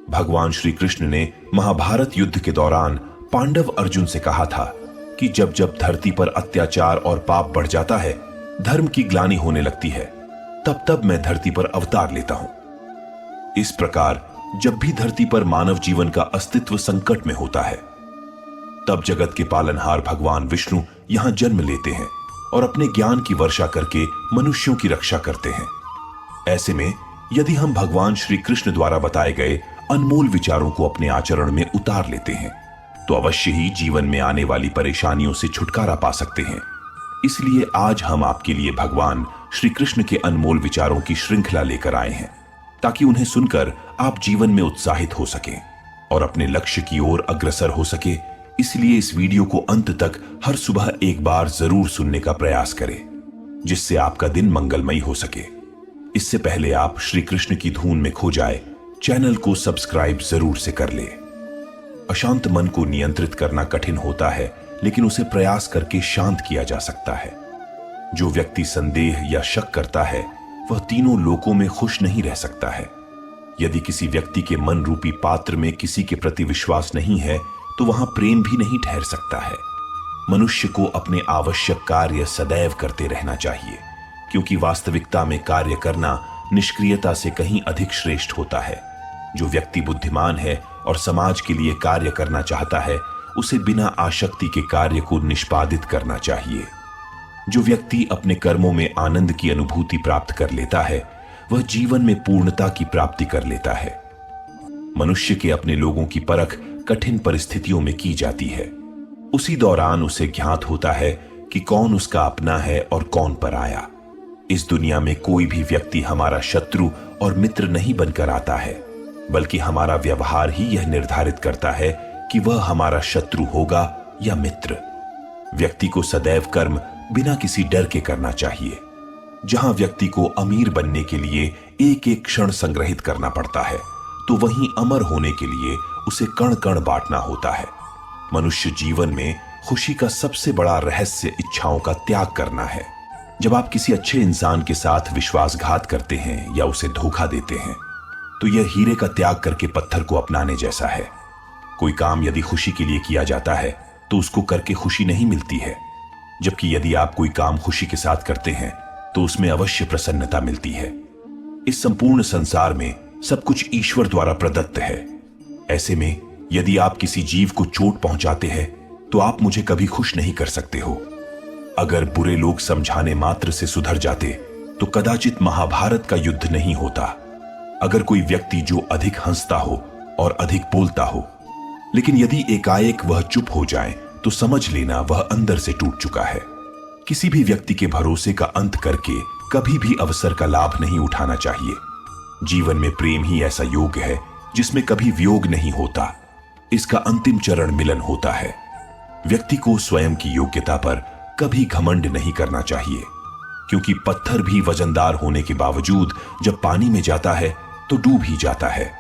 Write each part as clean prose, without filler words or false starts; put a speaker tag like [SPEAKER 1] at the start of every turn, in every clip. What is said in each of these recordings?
[SPEAKER 1] भगवान श्री कृष्ण ने महाभारत युद्ध के दौरान पांडव अर्जुन से कहा था कि जब जब धरती पर अत्याचार और पाप बढ़ जाता है, धर्म की ग्लानि होने लगती है, तब तब मैं धरती पर अवतार लेता हूं। इस प्रकार जब भी धरती पर मानव जीवन का अस्तित्व संकट में होता है, तब जगत के पालनहार भगवान विष्णु यहां जन्म लेते हैं और अपने ज्ञान की वर्षा करके मनुष्यों की रक्षा करते हैं। ऐसे में यदि हम भगवान श्री कृष्ण द्वारा बताए गए अनमोल विचारों को अपने आचरण में उतार लेते हैं, तो अवश्य ही जीवन में आने वाली परेशानियों से छुटकारा पा सकते हैं। इसलिए आज हम आपके लिए भगवान श्री कृष्ण के अनमोल विचारों की श्रृंखला लेकर आए हैं, ताकि उन्हें सुनकर आप जीवन में उत्साहित हो सकें और अपने लक्ष्य की ओर अग्रसर हो सके। इसलिए इस वीडियो को अंत तक हर सुबह एक बार जरूर सुनने का प्रयास करें, जिससे आपका दिन मंगलमय हो सके। इससे पहले आप श्री कृष्ण की धुन में खो जाए, चैनल को सब्सक्राइब जरूर से कर ले। अशांत मन को नियंत्रित करना कठिन होता है, लेकिन उसे प्रयास करके शांत किया जा सकता है। जो व्यक्ति संदेह या शक करता है, वह तीनों लोकों में खुश नहीं रह सकता है। यदि किसी व्यक्ति के मन रूपी पात्र में किसी के प्रति विश्वास नहीं है, तो वहां प्रेम भी नहीं ठहर सकता है। मनुष्य को अपने आवश्यक कार्य सदैव करते रहना चाहिए, क्योंकि वास्तविकता में कार्य करना निष्क्रियता से कहीं अधिक श्रेष्ठ होता है। जो व्यक्ति बुद्धिमान है और समाज के लिए कार्य करना चाहता है, उसे बिना आसक्ति के कार्य को निष्पादित करना चाहिए। जो व्यक्ति अपने कर्मों में आनंद की अनुभूति प्राप्त कर लेता है, वह जीवन में पूर्णता की प्राप्ति कर लेता है। मनुष्य के अपने लोगों की परख कठिन परिस्थितियों में की जाती है। उसी दौरान उसे ज्ञात होता है कि कौन उसका अपना है और कौन पराया। इस दुनिया में कोई भी व्यक्ति हमारा शत्रु और मित्र नहीं बनकर आता है, बल्कि हमारा व्यवहार ही यह निर्धारित करता है कि वह हमारा शत्रु होगा या मित्र। व्यक्ति को सदैव कर्म बिना किसी डर के करना चाहिए। जहां व्यक्ति को अमीर बनने के लिए एक एक क्षण संग्रहित करना पड़ता है, तो वहीं अमर होने के लिए उसे कण कण बांटना होता है। मनुष्य जीवन में खुशी का सबसे बड़ा रहस्य इच्छाओं का त्याग करना है। जब आप किसी अच्छे इंसान के साथ विश्वासघात करते हैं या उसे धोखा देते हैं, तो यह हीरे का त्याग करके पत्थर को अपनाने जैसा है। कोई काम यदि खुशी के लिए किया जाता है, तो उसको करके खुशी नहीं मिलती है, जबकि यदि आप कोई काम खुशी के साथ करते हैं, तो उसमें अवश्य प्रसन्नता मिलती है। इस संपूर्ण संसार में सब कुछ ईश्वर द्वारा प्रदत्त है। ऐसे में यदि आप किसी जीव को चोट पहुंचाते हैं, तो आप मुझे कभी खुश नहीं कर सकते हो। अगर बुरे लोग समझाने मात्र से सुधर जाते, तो कदाचित महाभारत का युद्ध नहीं होता। अगर कोई व्यक्ति जो अधिक हंसता हो और अधिक बोलता हो, लेकिन यदि एकाएक वह चुप हो जाए, तो समझ लेना वह अंदर से टूट चुका है। किसी भी व्यक्ति के भरोसे का अंत करके कभी भी अवसर का लाभ नहीं उठाना चाहिए। जीवन में प्रेम ही ऐसा योग है जिसमें कभी वियोग नहीं होता। इसका अंतिम चरण मिलन होता है। व्यक्ति को स्वयं की योग्यता पर कभी घमंड नहीं करना चाहिए, क्योंकि पत्थर भी वजनदार होने के बावजूद जब पानी में जाता है तो डूब ही जाता है।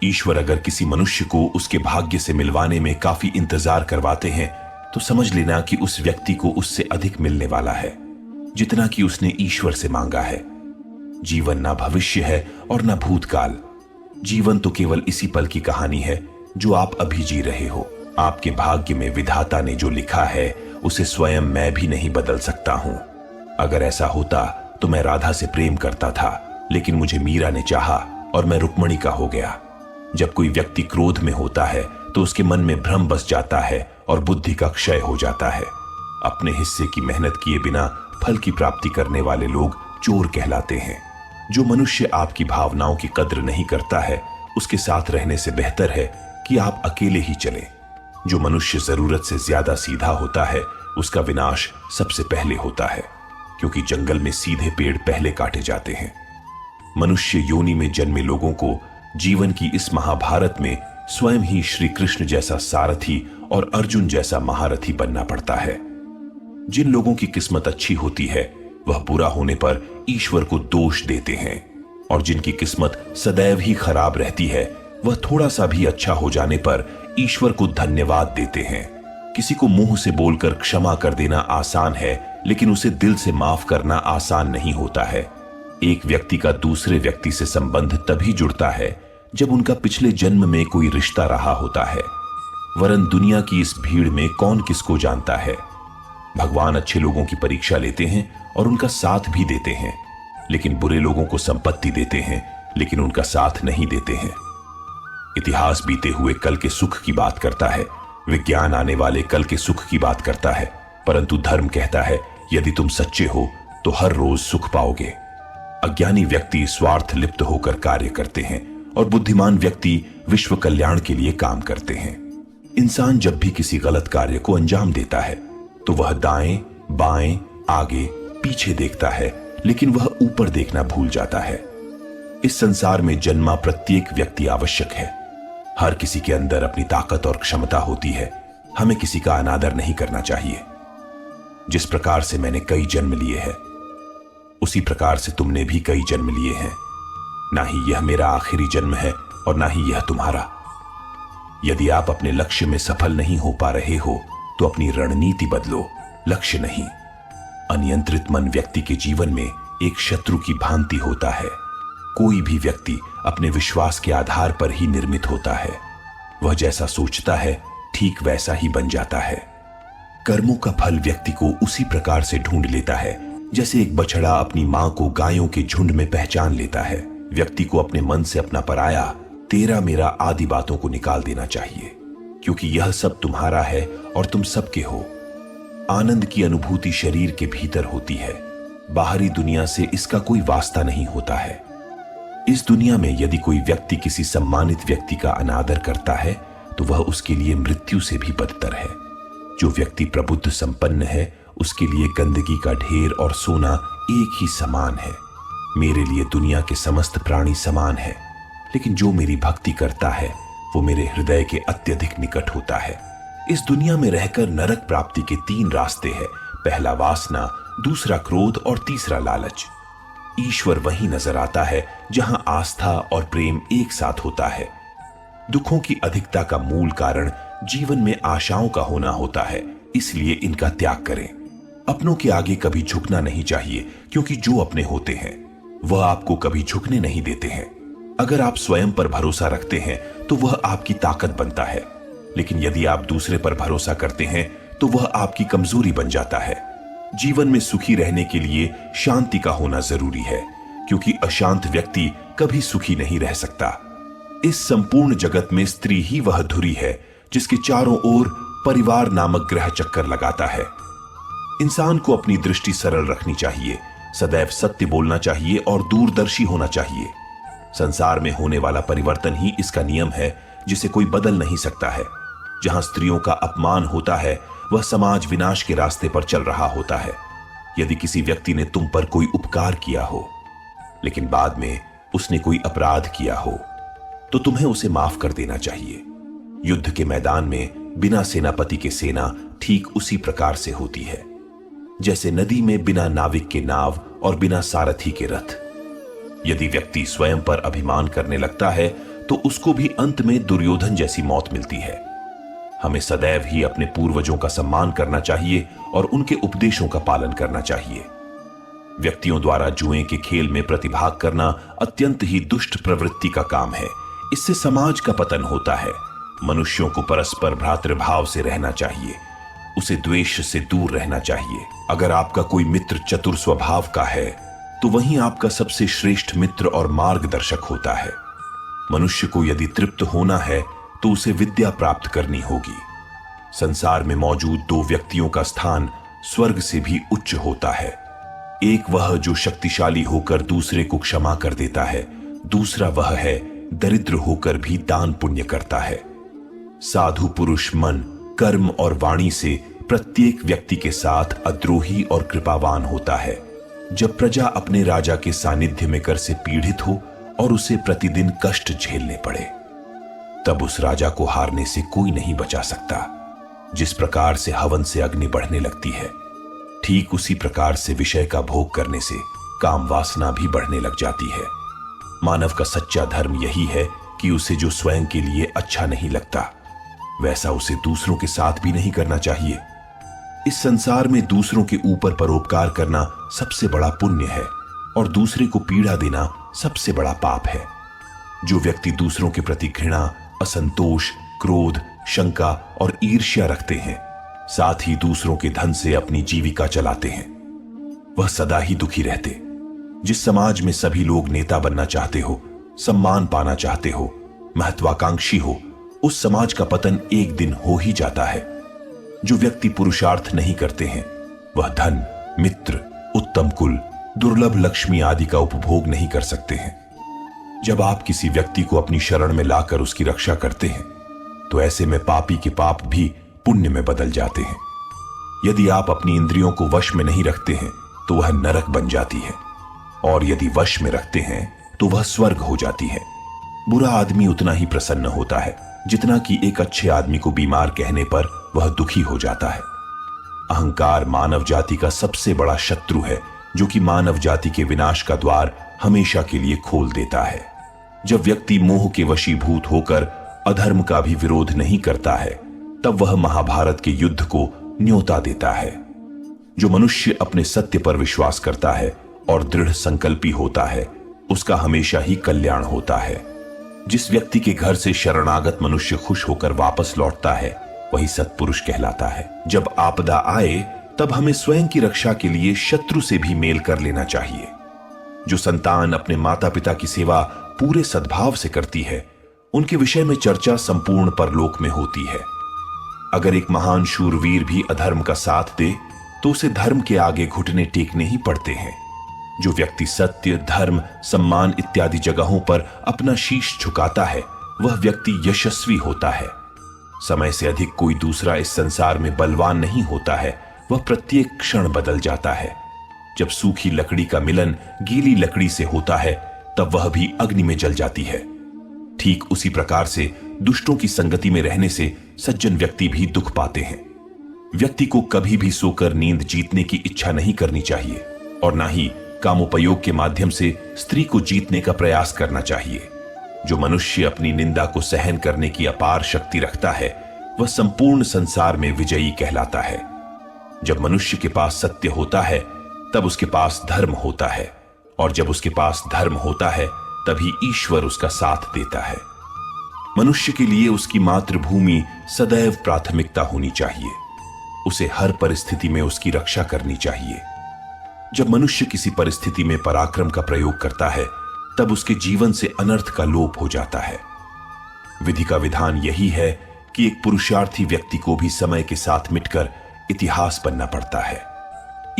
[SPEAKER 1] ईश्वर अगर किसी मनुष्य को उसके भाग्य से मिलवाने में काफी इंतजार करवाते हैं, तो समझ लेना कि उस व्यक्ति को उससे अधिक मिलने वाला है, जितना कि उसने ईश्वर से मांगा है। जीवन ना भविष्य है और ना भूतकाल। जीवन तो केवल इसी पल की कहानी है जो आप अभी जी रहे हो। आपके भाग्य में विधाता ने जो लिखा है, उसे स्वयं मैं भी नहीं बदल सकता हूं। अगर ऐसा होता तो मैं राधा से प्रेम करता था, लेकिन मुझे मीरा ने चाहा और मैं रुक्मणी का हो गया। जब कोई व्यक्ति क्रोध में होता है, तो उसके मन में भ्रम बस जाता है और बुद्धि का क्षय हो जाता है। अपने हिस्से की मेहनत किए बिना फल की प्राप्ति करने वाले लोग चोर कहलाते हैं। जो मनुष्य आपकी भावनाओं की कद्र नहीं करता है, उसके साथ रहने से बेहतर है कि आप अकेले ही चलें। जो मनुष्य जरूरत से ज्यादा सीधा होता है, उसका विनाश सबसे पहले होता है, क्योंकि जंगल में सीधे पेड़ पहले काटे जाते हैं। मनुष्य योनि में जन्मे लोगों को जीवन की इस महाभारत में स्वयं ही श्री कृष्ण जैसा सारथी और अर्जुन जैसा महारथी बनना पड़ता है। जिन लोगों की किस्मत अच्छी होती है, वह बुरा होने पर ईश्वर को दोष देते हैं, और जिनकी किस्मत सदैव ही खराब रहती है, वह थोड़ा सा भी अच्छा हो जाने पर ईश्वर को धन्यवाद देते हैं। किसी को मुंह से बोलकर क्षमा कर देना आसान है, लेकिन उसे दिल से माफ करना आसान नहीं होता है। एक व्यक्ति का दूसरे व्यक्ति से संबंध तभी जुड़ता है जब उनका पिछले जन्म में कोई रिश्ता रहा होता है, वरन दुनिया की इस भीड़ में कौन किसको जानता है। भगवान अच्छे लोगों की परीक्षा लेते हैं और उनका साथ भी देते हैं, लेकिन बुरे लोगों को संपत्ति देते हैं लेकिन उनका साथ नहीं देते हैं। इतिहास बीते हुए कल के सुख की बात करता है, विज्ञान आने वाले कल के सुख की बात करता है, परंतु धर्म कहता है यदि तुम सच्चे हो तो हर रोज सुख पाओगे। अज्ञानी व्यक्ति स्वार्थ लिप्त होकर कार्य करते हैं और बुद्धिमान व्यक्ति विश्व कल्याण के लिए काम करते हैं। इंसान जब भी किसी गलत कार्य को अंजाम देता है तो वह दाएं बाएं आगे पीछे देखता है, लेकिन वह ऊपर देखना भूल जाता है। इस संसार में जन्मा प्रत्येक व्यक्ति आवश्यक है। हर किसी के अंदर अपनी ताकत और क्षमता होती है। हमें किसी का अनादर नहीं करना चाहिए। जिस प्रकार से मैंने कई जन्म लिए हैं, उसी प्रकार से तुमने भी कई जन्म लिए हैं। ना ही यह मेरा आखिरी जन्म है और ना ही यह तुम्हारा। यदि आप अपने लक्ष्य में सफल नहीं हो पा रहे हो तो अपनी रणनीति बदलो, लक्ष्य नहीं। अनियंत्रित मन व्यक्ति के जीवन में एक शत्रु की भांति होता है। कोई भी व्यक्ति अपने विश्वास के आधार पर ही निर्मित होता है। वह जैसा सोचता है ठीक वैसा ही बन जाता है। कर्मों का फल व्यक्ति को उसी प्रकार से ढूंढ लेता है जैसे एक बछड़ा अपनी मां को गायों के झुंड में पहचान लेता है। व्यक्ति को अपने मन से अपना पराया, तेरा मेरा आदि बातों को निकाल देना चाहिए, क्योंकि यह सब तुम्हारा है और तुम सबके हो। आनंद की अनुभूति शरीर के भीतर होती है, बाहरी दुनिया से इसका कोई वास्ता नहीं होता है। इस दुनिया में यदि कोई व्यक्ति किसी सम्मानित व्यक्ति का अनादर करता है तो वह उसके लिए मृत्यु से भी बदतर है। जो व्यक्ति प्रबुद्ध संपन्न है उसके लिए गंदगी का ढेर और सोना एक ही समान है। मेरे लिए दुनिया के समस्त प्राणी समान है, लेकिन जो मेरी भक्ति करता है वो मेरे हृदय के अत्यधिक निकट होता है। इस दुनिया में रहकर नरक प्राप्ति के 3 रास्ते हैं। पहला वासना, दूसरा क्रोध और तीसरा लालच। ईश्वर वहीं नजर आता है जहां आस्था और प्रेम एक साथ होता है। दुखों की अधिकता का मूल कारण जीवन में आशाओं का होना होता है, इसलिए इनका त्याग करें। अपनों के आगे कभी झुकना नहीं चाहिए, क्योंकि जो अपने होते हैं वह आपको कभी झुकने नहीं देते हैं। अगर आप स्वयं पर भरोसा रखते हैं तो वह आपकी ताकत बनता है, लेकिन यदि आप दूसरे पर भरोसा करते हैं तो वह आपकी कमजोरी बन जाता है। जीवन में सुखी रहने के लिए शांति का होना जरूरी है, क्योंकि अशांत व्यक्ति कभी सुखी नहीं रह सकता। इस संपूर्ण जगत में स्त्री ही वह धुरी है जिसके चारों ओर परिवार नामक ग्रह चक्कर लगाता है। इंसान को अपनी दृष्टि सरल रखनी चाहिए, सदैव सत्य बोलना चाहिए और दूरदर्शी होना चाहिए। संसार में होने वाला परिवर्तन ही इसका नियम है, जिसे कोई बदल नहीं सकता है। जहां स्त्रियों का अपमान होता है वह समाज विनाश के रास्ते पर चल रहा होता है। यदि किसी व्यक्ति ने तुम पर कोई उपकार किया हो लेकिन बाद में उसने कोई अपराध किया हो तो तुम्हें उसे माफ कर देना चाहिए। युद्ध के मैदान में बिना सेनापति के सेना ठीक उसी प्रकार से होती है जैसे नदी में बिना नाविक के नाव और बिना सारथी के रथ। यदि व्यक्ति स्वयं पर अभिमान करने लगता है तो उसको भी अंत में दुर्योधन जैसी मौत मिलती है। हमें सदैव ही अपने पूर्वजों का सम्मान करना चाहिए और उनके उपदेशों का पालन करना चाहिए। व्यक्तियों द्वारा जुए के खेल में प्रतिभाग करना अत्यंत ही दुष्ट प्रवृत्ति का काम है। इससे समाज का पतन होता है। मनुष्यों को परस्पर भ्रातृभाव से रहना चाहिए, उसे द्वेष से दूर रहना चाहिए। अगर आपका कोई मित्र चतुर स्वभाव का है तो वही आपका सबसे श्रेष्ठ मित्र और मार्गदर्शक होता है। मनुष्य को यदि तृप्त होना है तो उसे विद्या प्राप्त करनी होगी। संसार में मौजूद 2 व्यक्तियों का स्थान स्वर्ग से भी उच्च होता है। एक वह जो शक्तिशाली होकर दूसरे को क्षमा कर देता है, दूसरा वह है दरिद्र होकर भी दान पुण्य करता है। साधु पुरुष मन, कर्म और वाणी से प्रत्येक व्यक्ति के साथ अद्रोही और कृपावान होता है। जब प्रजा अपने राजा के सानिध्य में कर से पीड़ित हो और उसे प्रतिदिन कष्ट झेलने पड़े, तब उस राजा को हारने से कोई नहीं बचा सकता। जिस प्रकार से हवन से अग्नि बढ़ने लगती है, ठीक उसी प्रकार से विषय का भोग करने से काम वासना भी बढ़ने लग जाती है। मानव का सच्चा धर्म यही है कि उसे जो स्वयं के लिए अच्छा नहीं लगता वैसा उसे दूसरों के साथ भी नहीं करना चाहिए। इस संसार में दूसरों के ऊपर परोपकार करना सबसे बड़ा पुण्य है और दूसरे को पीड़ा देना सबसे बड़ा पाप है। जो व्यक्ति दूसरों के प्रति घृणा, असंतोष, क्रोध, शंका और ईर्ष्या रखते हैं, साथ ही दूसरों के धन से अपनी जीविका चलाते हैं, वह सदा ही दुखी रहते। जिस समाज में सभी लोग नेता बनना चाहते हो, सम्मान पाना चाहते हो, महत्वाकांक्षी हो, उस समाज का पतन एक दिन हो ही जाता है। जो व्यक्ति पुरुषार्थ नहीं करते हैं, वह धन, मित्र, उत्तम कुल, दुर्लभ लक्ष्मी आदि का उपभोग नहीं कर सकते हैं। जब आप किसी व्यक्ति को अपनी शरण में लाकर उसकी रक्षा करते हैं, तो ऐसे में पापी के पाप भी पुण्य में बदल जाते हैं। यदि आप अपनी इंद्रियों को वश में नहीं रखते हैं, तो वह नरक बन जाती है, और यदि वश में रखते हैं तो वह स्वर्ग हो जाती है। बुरा आदमी उतना ही प्रसन्न होता है जितना कि एक अच्छे आदमी को बीमार कहने पर वह दुखी हो जाता है। अहंकार मानव जाति का सबसे बड़ा शत्रु है, जो कि मानव जाति के विनाश का द्वार हमेशा के लिए खोल देता है। जब व्यक्ति मोह के वशीभूत होकर अधर्म का भी विरोध नहीं करता है, तब वह महाभारत के युद्ध को न्योता देता है। जो मनुष्य अपने सत्य पर विश्वास करता है और दृढ़ संकल्पी होता है, उसका हमेशा ही कल्याण होता है। जिस व्यक्ति के घर से शरणागत मनुष्य खुश होकर वापस लौटता है, वही सत्पुरुष कहलाता है। जब आपदा आए, तब हमें स्वयं की रक्षा के लिए शत्रु से भी मेल कर लेना चाहिए। जो संतान अपने माता पिता की सेवा पूरे सद्भाव से करती है, उनके विषय में चर्चा संपूर्ण परलोक में होती है। अगर एक महान शूरवीर भी अधर्म का साथ दे, तो उसे धर्म के आगे घुटने टेकने ही पड़ते हैं। जो व्यक्ति सत्य, धर्म, सम्मान इत्यादि जगहों पर अपना शीश झुकाता है, वह व्यक्ति यशस्वी होता है। समय से अधिक कोई दूसरा इस संसार में बलवान नहीं होता है, वह प्रत्येक क्षण बदल जाता है। जब सूखी लकड़ी का मिलन गीली लकड़ी से होता है, तब वह भी अग्नि में जल जाती है। ठीक उसी प्रकार से दुष्टों की संगति में रहने से सज्जन व्यक्ति भी दुख पाते हैं। व्यक्ति को कभी भी सोकर नींद जीतने की इच्छा नहीं करनी चाहिए, और ना ही कामोपयोग के माध्यम से स्त्री को जीतने का प्रयास करना चाहिए। जो मनुष्य अपनी निंदा को सहन करने की अपार शक्ति रखता है, वह संपूर्ण संसार में विजयी कहलाता है। जब मनुष्य के पास सत्य होता है, तब उसके पास धर्म होता है, और जब उसके पास धर्म होता है, तभी ईश्वर उसका साथ देता है। मनुष्य के लिए उसकी मातृभूमि सदैव प्राथमिकता होनी चाहिए। उसे हर परिस्थिति में उसकी रक्षा करनी चाहिए। जब मनुष्य किसी परिस्थिति में पराक्रम का प्रयोग करता है, तब उसके जीवन से अनर्थ का लोप हो जाता है। विधि का विधान यही है कि एक पुरुषार्थी व्यक्ति को भी समय के साथ मिटकर इतिहास बनना पड़ता है।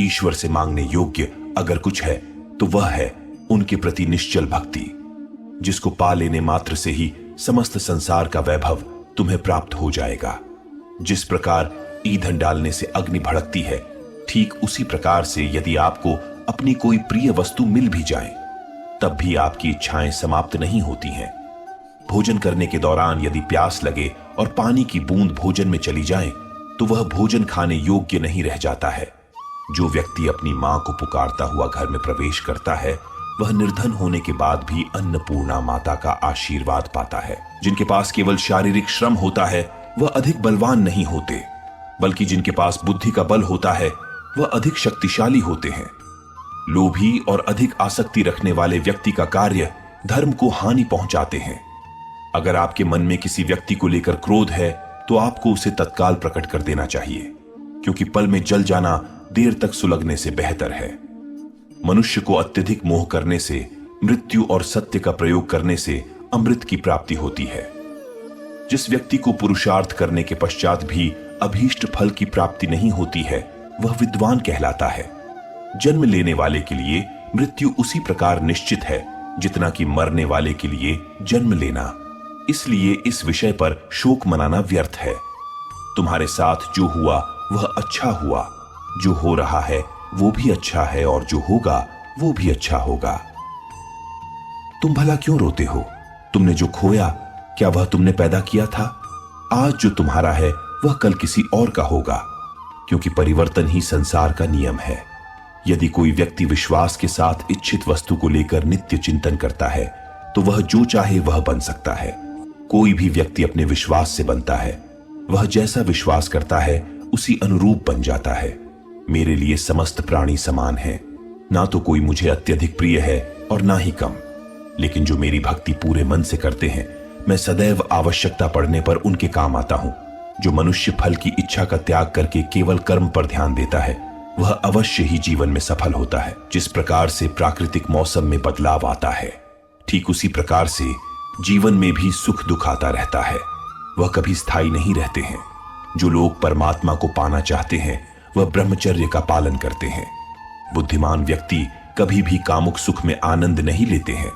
[SPEAKER 1] ईश्वर से मांगने योग्य अगर कुछ है, तो वह है उनके प्रति निश्चल भक्ति, जिसको पा लेने मात्र से ही समस्त संसार का वैभव तुम्हें प्राप्त हो जाएगा। जिस प्रकार ईंधन डालने से अग्नि भड़कती है, ठीक उसी प्रकार से यदि आपको अपनी कोई प्रिय वस्तु मिल भी जाए, तब भी आपकी इच्छाएं समाप्त नहीं होती हैं। भोजन करने के दौरान यदि प्यास लगे और पानी की बूंद भोजन में चली जाए, तो वह भोजन खाने योग्य नहीं रह जाता है। जो व्यक्ति अपनी मां को पुकारता हुआ घर में प्रवेश करता है, वह निर्धन होने के बाद भी अन्नपूर्णा माता का आशीर्वाद पाता है। जिनके पास केवल शारीरिक श्रम होता है, वह अधिक बलवान नहीं होते, बल्कि जिनके पास बुद्धि का बल होता है, वह अधिक शक्तिशाली होते हैं। लोभी और अधिक आसक्ति रखने वाले व्यक्ति का कार्य धर्म को हानि पहुंचाते हैं। अगर आपके मन में किसी व्यक्ति को लेकर क्रोध है, तो आपको उसे तत्काल प्रकट कर देना चाहिए, क्योंकि पल में जल जाना देर तक सुलगने से बेहतर है। मनुष्य को अत्यधिक मोह करने से, मृत्यु और सत्य का प्रयोग करने से अमृत की प्राप्ति होती है। जिस व्यक्ति को पुरुषार्थ करने के पश्चात भी अभीष्ट फल की प्राप्ति नहीं होती है, वह विद्वान कहलाता है। जन्म लेने वाले के लिए मृत्यु उसी प्रकार निश्चित है जितना कि मरने वाले के लिए जन्म लेना। इसलिए इस विषय पर शोक मनाना व्यर्थ है। तुम्हारे साथ जो हुआ वह अच्छा हुआ, जो हो रहा है वो भी अच्छा है, और जो होगा वो भी अच्छा होगा। तुम भला क्यों रोते हो? तुमने जो खोया, क्या वह तुमने पैदा किया था? आज जो तुम्हारा है वह कल किसी और का होगा, क्योंकि परिवर्तन ही संसार का नियम है। यदि कोई व्यक्ति विश्वास के साथ इच्छित वस्तु को लेकर नित्य चिंतन करता है, तो वह जो चाहे वह बन सकता है। कोई भी व्यक्ति अपने विश्वास से बनता है। वह जैसा विश्वास करता है उसी अनुरूप बन जाता है। मेरे लिए समस्त प्राणी समान हैं, ना तो कोई मुझे अत्यधिक प्रिय है और ना ही कम। लेकिन जो मेरी भक्ति पूरे मन से करते हैं, मैं सदैव आवश्यकता पड़ने पर उनके काम आता हूं। जो मनुष्य फल की इच्छा का त्याग करके केवल कर्म पर ध्यान देता है, वह अवश्य ही जीवन में सफल होता है। जिस प्रकार से प्राकृतिक मौसम में बदलाव आता है, ठीक उसी प्रकार से जीवन में भी सुख दुख आता रहता है। वह कभी स्थायी नहीं रहते हैं। जो लोग परमात्मा को पाना चाहते हैं, वह ब्रह्मचर्य का पालन करते हैं। बुद्धिमान व्यक्ति कभी भी कामुक सुख में आनंद नहीं लेते हैं।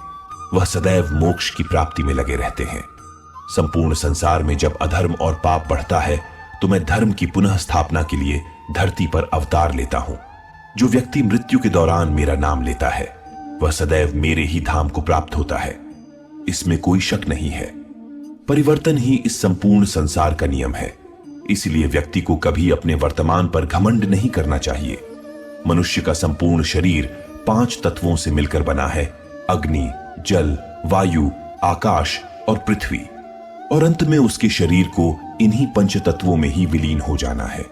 [SPEAKER 1] वह सदैव मोक्ष की प्राप्ति में लगे रहते हैं। संपूर्ण संसार में जब अधर्म और पाप बढ़ता है, तो मैं धर्म की पुनः स्थापना के लिए धरती पर अवतार लेता हूं। जो व्यक्ति मृत्यु के दौरान मेरा नाम लेता है, वह सदैव मेरे ही धाम को प्राप्त होता है। इसमें कोई शक नहीं है। परिवर्तन ही इस संपूर्ण संसार का नियम है। इसलिए व्यक्ति को कभी अपने वर्तमान पर घमंड नहीं करना चाहिए। मनुष्य का संपूर्ण शरीर 5 तत्वों से मिलकर बना है: अग्नि, जल, वायु, आकाश और पृथ्वी। और अंत में उसके शरीर को इन्हीं 5 तत्वों में ही विलीन हो जाना है।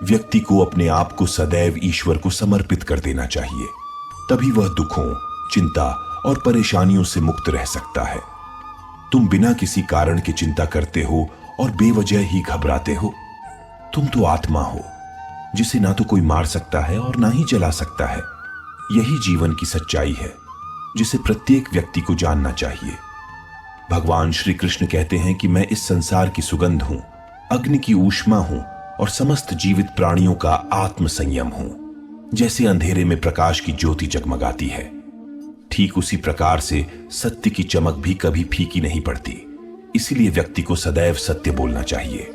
[SPEAKER 1] व्यक्ति को अपने आप को सदैव ईश्वर को समर्पित कर देना चाहिए, तभी वह दुखों, चिंता और परेशानियों से मुक्त रह सकता है। तुम बिना किसी कारण की चिंता करते हो और बेवजह ही घबराते हो। तुम तो आत्मा हो, जिसे ना तो कोई मार सकता है और ना ही जला सकता है। यही जीवन की सच्चाई है, जिसे प्रत्येक व्यक्ति को जानना चाहिए। भगवान श्री कृष्ण कहते हैं कि मैं इस संसार की सुगंध हूं, अग्नि की ऊष्मा हूं और समस्त जीवित प्राणियों का आत्म संयम हूं। जैसे अंधेरे में प्रकाश की ज्योति जगमगाती है, ठीक उसी प्रकार से सत्य की चमक भी कभी फीकी नहीं पड़ती। इसीलिए व्यक्ति को सदैव सत्य बोलना चाहिए।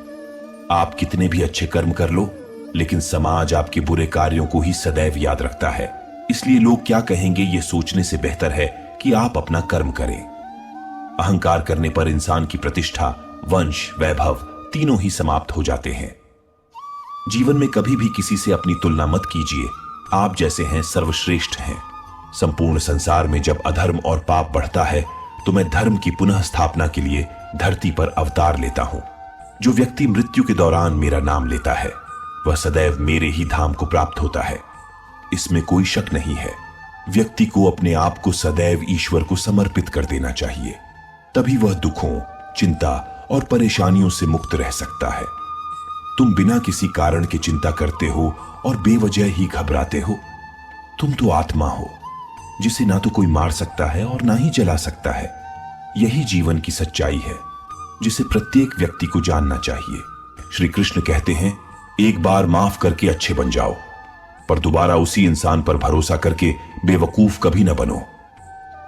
[SPEAKER 1] आप कितने भी अच्छे कर्म कर लो, लेकिन समाज आपके बुरे कार्यों को ही सदैव याद रखता है। इसलिए लोग क्या कहेंगे, ये सोचने से बेहतर है कि आप अपना कर्म करें। अहंकार करने पर इंसान की प्रतिष्ठा, वंश, वैभव तीनों ही समाप्त हो जाते हैं। जीवन में कभी भी किसी से अपनी तुलना मत कीजिए। आप जैसे हैं सर्वश्रेष्ठ हैं। संपूर्ण संसार में जब अधर्म और पाप बढ़ता है, तो मैं धर्म की पुनः स्थापना के लिए धरती पर अवतार लेता हूं। जो व्यक्ति मृत्यु के दौरान मेरा नाम लेता है, वह सदैव मेरे ही धाम को प्राप्त होता है। इसमें कोई शक नहीं है। व्यक्ति को अपने आप को सदैव ईश्वर को समर्पित कर देना चाहिए, तभी वह दुखों, चिंता और परेशानियों से मुक्त रह सकता है। तुम बिना किसी कारण की चिंता करते हो और बेवजह ही घबराते हो। तुम तो आत्मा हो, जिसे ना तो कोई मार सकता है और ना ही जला सकता है। यही जीवन की सच्चाई है, जिसे प्रत्येक व्यक्ति को जानना चाहिए। श्री कृष्ण कहते हैं, एक बार माफ करके अच्छे बन जाओ, पर दोबारा उसी इंसान पर भरोसा करके बेवकूफ कभी न बनो।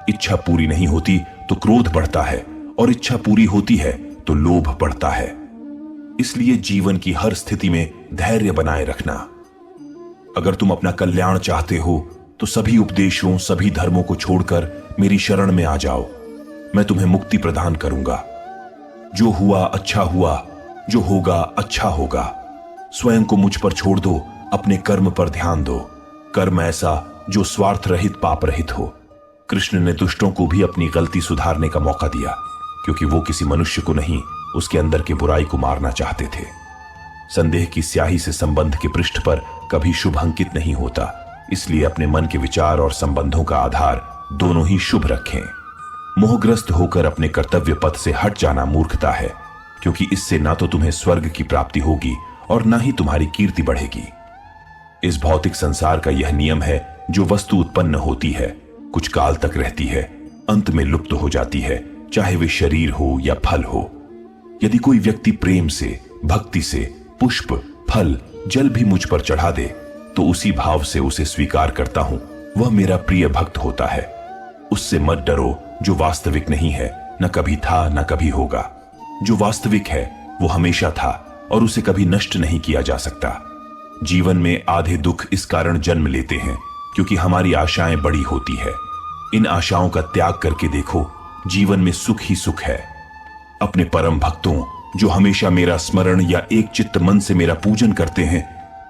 [SPEAKER 1] इच्छा पूरी नहीं होती तो क्रोध बढ़ता है, और इच्छा पूरी होती है तो लोभ बढ़ता है। इसलिए जीवन की हर स्थिति में धैर्य बनाए रखना। अगर तुम अपना कल्याण चाहते हो, तो सभी उपदेशों, सभी धर्मों को छोड़कर मेरी शरण में आ जाओ। मैं तुम्हें मुक्ति प्रदान करूंगा। जो हुआ अच्छा हुआ, जो होगा अच्छा होगा। स्वयं को मुझ पर छोड़ दो, अपने कर्म पर ध्यान दो। कर्म ऐसा जो स्वार्थ रहित, पाप रहित हो। कृष्ण ने दुष्टों को भी अपनी गलती सुधारने का मौका दिया, क्योंकि वो किसी मनुष्य को नहीं, उसके अंदर की बुराई को मारना चाहते थे। संदेह की स्याही से संबंध के पृष्ठ पर कभी शुभ अंकित नहीं होता। इसलिए अपने मन के विचार और संबंधों का आधार दोनों ही शुभ रखें। मोहग्रस्त होकर अपने कर्तव्य पथ से हट जाना मूर्खता है, क्योंकि इससे ना तो तुम्हें स्वर्ग की प्राप्ति होगी और ना ही तुम्हारी कीर्ति बढ़ेगी। इस भौतिक संसार का यह नियम है, जो वस्तु उत्पन्न होती है, कुछ काल तक रहती है, अंत में लुप्त हो जाती है, चाहे वे शरीर हो या फल हो। यदि कोई व्यक्ति प्रेम से, भक्ति से पुष्प, फल, जल भी मुझ पर चढ़ा दे, तो उसी भाव से उसे स्वीकार करता हूं, वह मेरा प्रिय भक्त होता है। उससे मत डरो, जो वास्तविक नहीं है, न कभी था न कभी होगा। जो वास्तविक है वो हमेशा था और उसे कभी नष्ट नहीं किया जा सकता। जीवन में आधे दुख इस कारण जन्म लेते हैं क्योंकि हमारी आशाएं बड़ी होती है। इन आशाओं का त्याग करके देखो, जीवन में सुख ही सुख है। अपने परम भक्तों, जो हमेशा मेरा स्मरण या एक चित्त मन से मेरा पूजन करते हैं,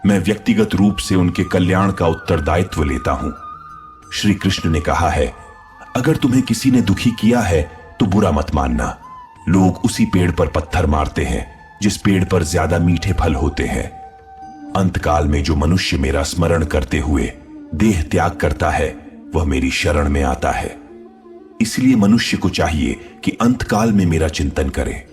[SPEAKER 1] मैं व्यक्तिगत रूप से उनके कल्याण का उत्तरदायित्व लेता हूं। श्री कृष्ण ने कहा है, अगर तुम्हें किसी ने दुखी किया है तो बुरा मत मानना। लोग उसी पेड़ पर पत्थर मारते हैं जिस पेड़ पर ज्यादा मीठे फल होते हैं। अंतकाल में जो मनुष्य मेरा स्मरण करते हुए देह त्याग करता है, वह मेरी शरण में आता है। इसलिए मनुष्य को चाहिए कि अंतकाल में मेरा चिंतन करे।